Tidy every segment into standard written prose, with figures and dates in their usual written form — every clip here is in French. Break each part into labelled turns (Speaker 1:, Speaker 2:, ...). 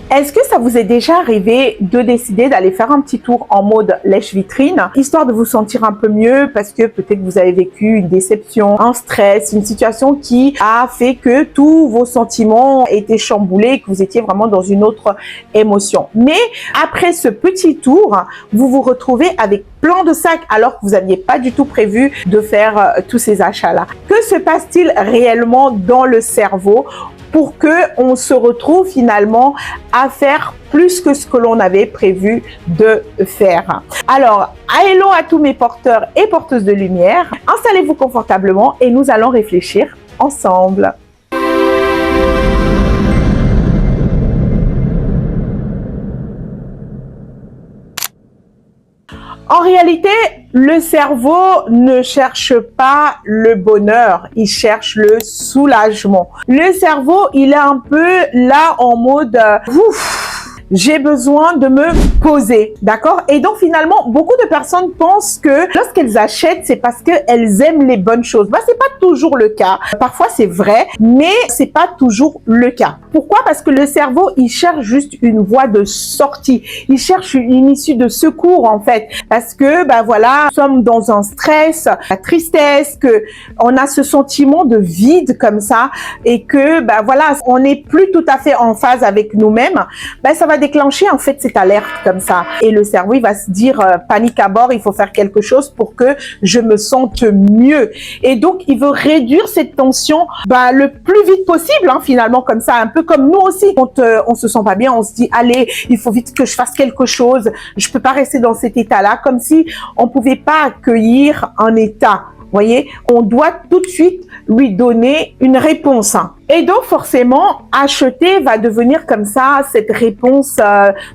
Speaker 1: Est-ce que ça vous est déjà arrivé de décider d'aller faire un petit tour en mode lèche-vitrine, histoire de vous sentir un peu mieux parce que peut-être vous avez vécu une déception, un stress, une situation qui a fait que tous vos sentiments étaient chamboulés, que vous étiez vraiment dans une autre émotion. Mais après ce petit tour, vous vous retrouvez avec plein de sacs alors que vous n'aviez pas du tout prévu de faire tous ces achats-là. Que se passe-t-il réellement dans le cerveau pour que on se retrouve finalement à faire plus que ce que l'on avait prévu de faire? Alors, hello à tous mes porteurs et porteuses de lumière. Installez-vous confortablement et nous allons réfléchir ensemble. En réalité, le cerveau ne cherche pas le bonheur, il cherche le soulagement. Le cerveau, il est un peu là en mode j'ai besoin de me poser, d'accord? Et donc finalement, beaucoup de personnes pensent que lorsqu'elles achètent, c'est parce qu'elles aiment les bonnes choses. Bah, c'est pas toujours le cas. Parfois, c'est vrai, mais c'est pas toujours le cas. Pourquoi? Parce que le cerveau, il cherche juste une voie de sortie. Il cherche une issue de secours, en fait. Parce que, bah voilà, nous sommes dans un stress, la tristesse, que on a ce sentiment de vide comme ça, et que, bah voilà, on n'est plus tout à fait en phase avec nous-mêmes. Bah, ça va déclencher en fait cette alerte comme ça, et le cerveau il va se dire panique à bord, il faut faire quelque chose pour que je me sente mieux, et donc il veut réduire cette tension le plus vite possible, finalement, comme ça, un peu comme nous aussi quand on se sent pas bien, on se dit allez, il faut vite que je fasse quelque chose, je peux pas rester dans cet état là, comme si on pouvait pas accueillir un état. Voyez, on doit tout de suite lui donner une réponse. Et donc forcément, acheter va devenir comme ça cette réponse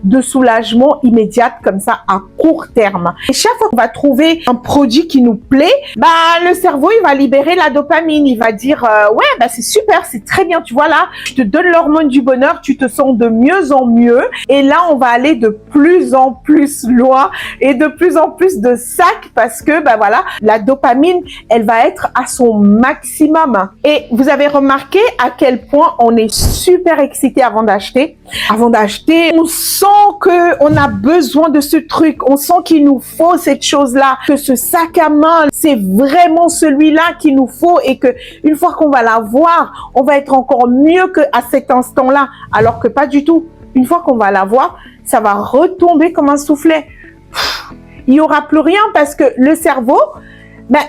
Speaker 1: de soulagement immédiate comme ça à court terme. Et chaque fois qu'on va trouver un produit qui nous plaît, le cerveau il va libérer la dopamine, il va dire ouais c'est super, c'est très bien, tu vois là, je te donne l'hormone du bonheur, tu te sens de mieux en mieux, et là on va aller de plus en plus loin et de plus en plus de sacs parce que voilà, la dopamine elle va être à son maximum. Et vous avez remarqué à quel point on est super excité avant d'acheter. Avant d'acheter, on sent que on a besoin de ce truc, on sent qu'il nous faut cette chose-là, que ce sac à main, c'est vraiment celui-là qu'il nous faut, et que une fois qu'on va l'avoir, on va être encore mieux qu'à cet instant-là, alors que pas du tout. Une fois qu'on va l'avoir, ça va retomber comme un soufflet. Il n'y aura plus rien parce que le cerveau,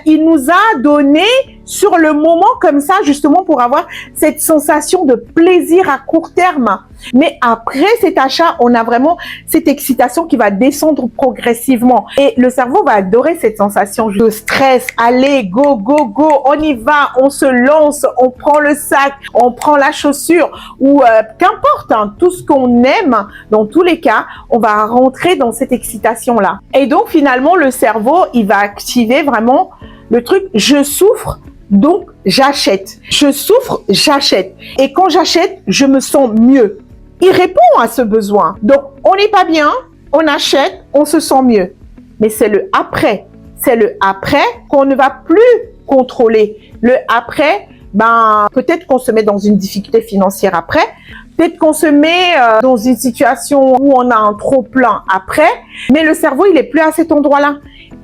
Speaker 1: il nous a donné sur le moment comme ça, justement pour avoir cette sensation de plaisir à court terme. Mais après cet achat, on a vraiment cette excitation qui va descendre progressivement. Et le cerveau va adorer cette sensation de stress. Allez, go, go, go, on y va, on se lance, on prend le sac, on prend la chaussure, ou qu'importe, tout ce qu'on aime, dans tous les cas, on va rentrer dans cette excitation-là. Et donc finalement, le cerveau, il va activer vraiment le truc, je souffre, donc j'achète. Je souffre, j'achète. Et quand j'achète, je me sens mieux. Il répond à ce besoin. Donc, on n'est pas bien, on achète, on se sent mieux. Mais c'est le après. C'est le après qu'on ne va plus contrôler. Le après, peut-être qu'on se met dans une difficulté financière après. Peut-être qu'on se met dans une situation où on a un trop-plein après. Mais le cerveau, il n'est plus à cet endroit-là.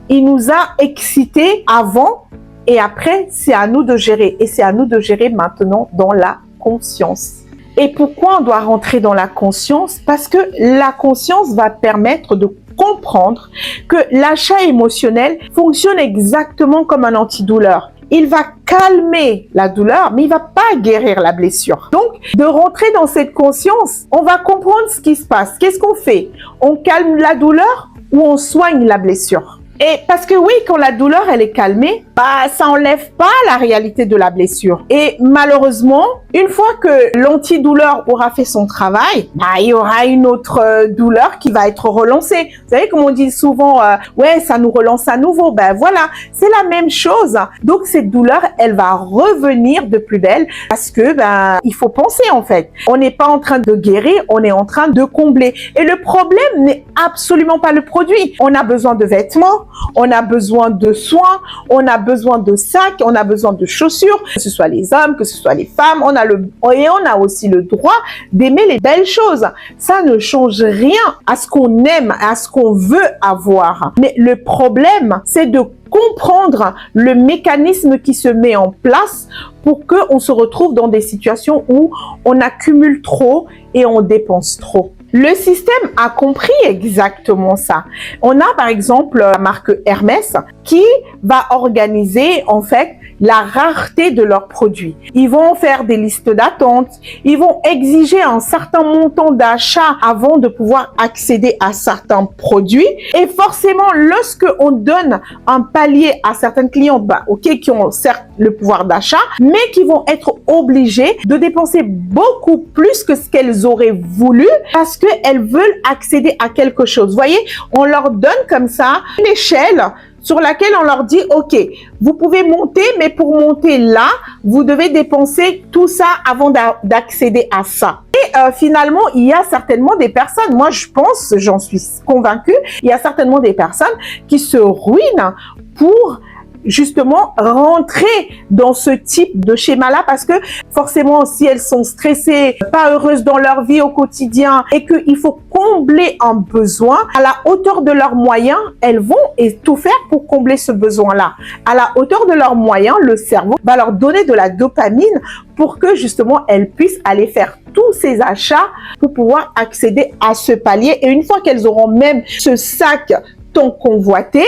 Speaker 1: Il nous a excités avant, et après, c'est à nous de gérer. Et c'est à nous de gérer maintenant dans la conscience. Et pourquoi on doit rentrer dans la conscience? Parce que la conscience va permettre de comprendre que l'achat émotionnel fonctionne exactement comme un antidouleur. Il va calmer la douleur, mais il va pas guérir la blessure. Donc, de rentrer dans cette conscience, on va comprendre ce qui se passe. Qu'est-ce qu'on fait? On calme la douleur ou on soigne la blessure? Et parce que oui, quand la douleur elle est calmée, ça enlève pas la réalité de la blessure. Et malheureusement, une fois que l'antidouleur aura fait son travail, il y aura une autre douleur qui va être relancée. Vous savez, comme on dit souvent, ouais, ça nous relance à nouveau. Voilà, c'est la même chose. Donc cette douleur, elle va revenir de plus belle parce que il faut penser en fait. On n'est pas en train de guérir, on est en train de combler. Et le problème n'est absolument pas le produit. On a besoin de vêtements. on a besoin de soins, on a besoin de sacs, on a besoin de chaussures, que ce soit les hommes, que ce soit les femmes, on a aussi le droit d'aimer les belles choses. Ça ne change rien à ce qu'on aime, à ce qu'on veut avoir. Mais le problème, c'est de comprendre le mécanisme qui se met en place pour qu'on se retrouve dans des situations où on accumule trop et on dépense trop. Le système a compris exactement ça. On a par exemple la marque Hermès qui va organiser en fait la rareté de leurs produits. Ils vont faire des listes d'attente, ils vont exiger un certain montant d'achat avant de pouvoir accéder à certains produits. Et forcément, lorsque on donne un palier à certaines clientes, qui ont certes le pouvoir d'achat, mais qui vont être obligées de dépenser beaucoup plus que ce qu'elles auraient voulu parce qu'elles veulent accéder à quelque chose. Vous voyez, on leur donne comme ça une échelle sur laquelle on leur dit, OK, vous pouvez monter, mais pour monter là, vous devez dépenser tout ça avant d'accéder à ça. Et finalement, il y a certainement des personnes, moi je pense, j'en suis convaincue, il y a certainement des personnes qui se ruinent pour justement rentrer dans ce type de schéma-là parce que forcément, si elles sont stressées, pas heureuses dans leur vie au quotidien et qu'il faut combler un besoin à la hauteur de leurs moyens, elles vont tout faire pour combler ce besoin-là. À la hauteur de leurs moyens, le cerveau va leur donner de la dopamine pour que justement elles puissent aller faire tous ces achats pour pouvoir accéder à ce palier. Et une fois qu'elles auront même ce sac tant convoité,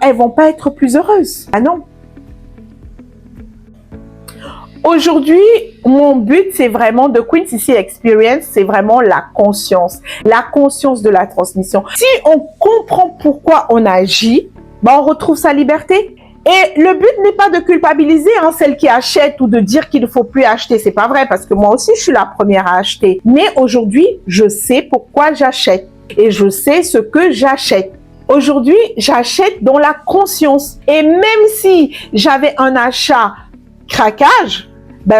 Speaker 1: elles vont pas être plus heureuses. Ah non. Aujourd'hui, mon but, c'est vraiment de Queen CC Experience, c'est vraiment la conscience de la transmission. Si on comprend pourquoi on agit, on retrouve sa liberté. Et le but n'est pas de culpabiliser celles qui achètent ou de dire qu'il ne faut plus acheter. C'est pas vrai parce que moi aussi, je suis la première à acheter. Mais aujourd'hui, je sais pourquoi j'achète et je sais ce que j'achète. Aujourd'hui, j'achète dans la conscience. Et même si j'avais un achat craquage,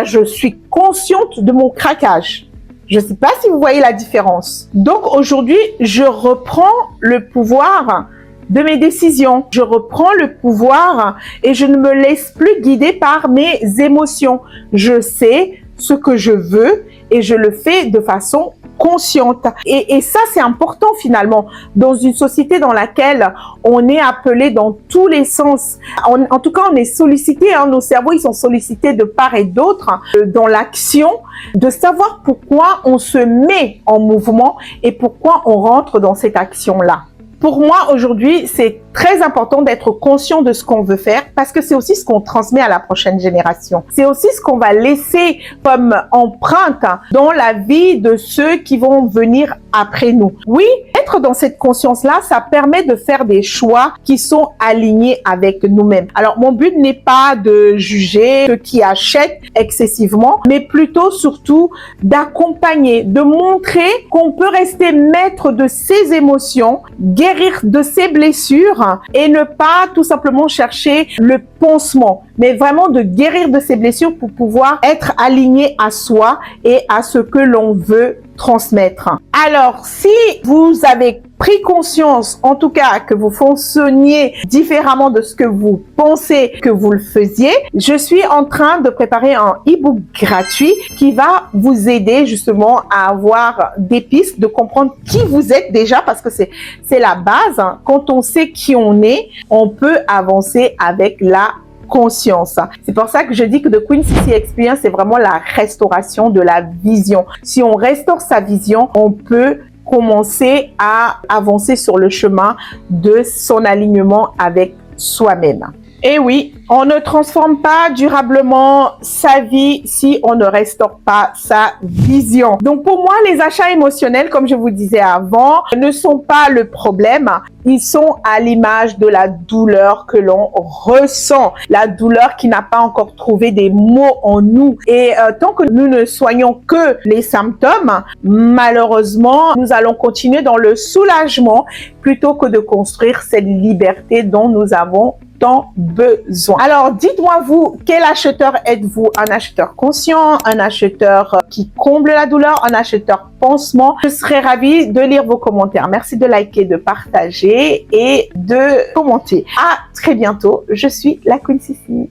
Speaker 1: je suis consciente de mon craquage. Je ne sais pas si vous voyez la différence. Donc aujourd'hui, je reprends le pouvoir de mes décisions. Je reprends le pouvoir et je ne me laisse plus guider par mes émotions. Je sais ce que je veux et je le fais de façon consciente. Et ça, c'est important finalement dans une société dans laquelle on est appelé dans tous les sens. En tout cas, on est sollicité, nos cerveaux, ils sont sollicités de part et d'autre dans l'action, de savoir pourquoi on se met en mouvement et pourquoi on rentre dans cette action-là. Pour moi, aujourd'hui, c'est très important d'être conscient de ce qu'on veut faire parce que c'est aussi ce qu'on transmet à la prochaine génération. C'est aussi ce qu'on va laisser comme empreinte dans la vie de ceux qui vont venir après nous. Oui, être dans cette conscience-là, ça permet de faire des choix qui sont alignés avec nous-mêmes. Alors, mon but n'est pas de juger ceux qui achètent excessivement, mais plutôt surtout d'accompagner, de montrer qu'on peut rester maître de ses émotions, guérir de ses blessures et ne pas tout simplement chercher le pansement, mais vraiment de guérir de ses blessures pour pouvoir être aligné à soi et à ce que l'on veut transmettre. Alors, si vous avez pris conscience, en tout cas, que vous fonctionniez différemment de ce que vous pensez que vous le faisiez, je suis en train de préparer un e-book gratuit qui va vous aider justement à avoir des pistes, de comprendre qui vous êtes déjà, parce que c'est la base. Quand on sait qui on est, on peut avancer avec la conscience. C'est pour ça que je dis que The Queen CC Experience, c'est vraiment la restauration de la vision. Si on restaure sa vision, on peut commencer à avancer sur le chemin de son alignement avec soi-même. Et oui, on ne transforme pas durablement sa vie si on ne restaure pas sa vision. Donc pour moi, les achats émotionnels, comme je vous disais avant, ne sont pas le problème. Ils sont à l'image de la douleur que l'on ressent. La douleur qui n'a pas encore trouvé des mots en nous. Et tant que nous ne soignons que les symptômes, malheureusement, nous allons continuer dans le soulagement plutôt que de construire cette liberté dont nous avons en besoin. Alors, dites-moi vous, quel acheteur êtes-vous? Un acheteur conscient, un acheteur qui comble la douleur, un acheteur pansement? Je serais ravie de lire vos commentaires. Merci de liker, de partager et de commenter. À très bientôt. Je suis la Queen Sissi.